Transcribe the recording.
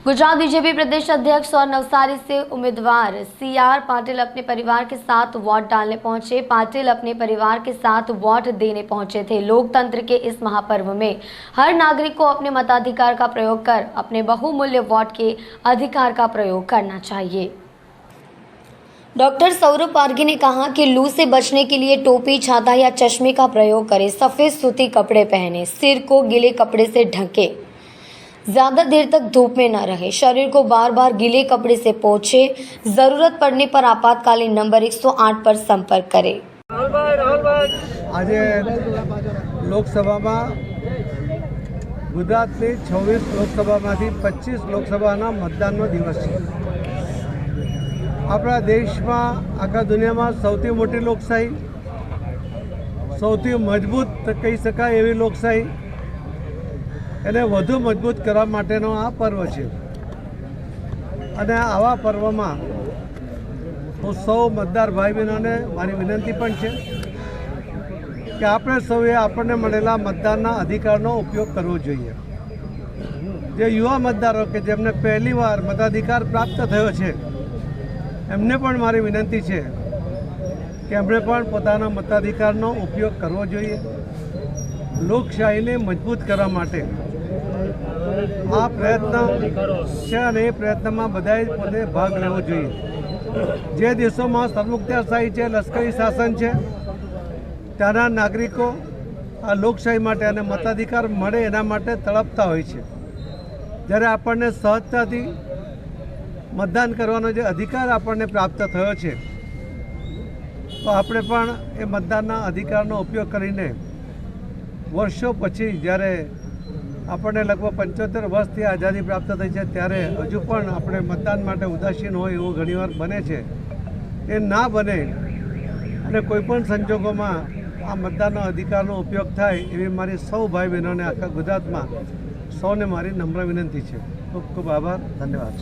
Gujarat BJP प्रदेश अध्यक्ष और नवसारी से उम्मीदवार सीआर पाटिल अपने परिवार के साथ वोट डालने पहुंचे। पाटिल अपने परिवार के साथ वोट देने पहुंचे थे। लोकतंत्र के इस महापर्व में हर नागरिक को अपने मताधिकार का प्रयोग कर अपने बहुमूल्य वोट के अधिकार का प्रयोग करना चाहिए। डॉक्टर सौरभ पारगी ने कहा कि लू से बचने के लिए टोपी, छाता या चश्मे का प्रयोग करें। सफेद सूती कपड़े पहने, सिर को गीले कपड़े से ढके, ज्यादा देर तक धूप में न रहे, शरीर को बार बार गीले कपड़े से पोंछे, जरूरत पड़ने पर आपातकालीन नंबर 108 पर संपर्क करें। आज लोकसभा में गुजरात में 26 लोकसभा में 25 लोकसभा मतदान दिवस है। अपना देश में आखा दुनिया में सौथी मोटी लोकशाही, सौथी मजबूत कही शकाय एवी लोकशाही એને વધુ મજબૂત કરવા માટેનો આ પર્વ છે। અને આવા પર્વમાં હું સૌ મતદાર ભાઈ બહેનોને મારી વિનંતી પણ છે કે આપણે સૌએ આપણને મળેલા મતદાનના અધિકારનો ઉપયોગ કરવો જોઈએ। જે યુવા મતદારો કે જેમને પહેલીવાર મતાધિકાર પ્રાપ્ત થયો છે એમને પણ મારી વિનંતી છે કે એમણે પણ પોતાના મતાધિકારનો ઉપયોગ કરવો જોઈએ। લોકશાહીને મજબૂત કરવા માટે આ પ્રયત્ન છે અને એ પ્રયત્નમાં બધાએ પોતે ભાગ લેવો જોઈએ। જે દેશોમાં સરમુખત્યારશાહી છે, લશ્કરી શાસન છે, ત્યાંના નાગરિકો આ લોકશાહી માટે અને મતાધિકાર મળે એના માટે તડપતા હોય છે। જ્યારે આપણને સહજતાથી મતદાન કરવાનો જે અધિકાર આપણને પ્રાપ્ત થયો છે તો આપણે પણ એ મતદાનના અધિકારનો ઉપયોગ કરીને વર્ષો પછી જ્યારે આપણને લગભગ 75 વર્ષથી આઝાદી પ્રાપ્ત થઈ છે ત્યારે હજુ પણ આપણે મતદાન માટે ઉદાસીન હોય એવું ઘણીવાર બને છે। એ ના બને અને કોઈપણ સંજોગોમાં આ મતદાનનો અધિકારનો ઉપયોગ થાય એવી મારી સૌ ભાઈ બહેનોને આખા ગુજરાતમાં સૌને મારી નમ્ર વિનંતી છે। ખૂબ ખૂબ આભાર, ધન્યવાદ।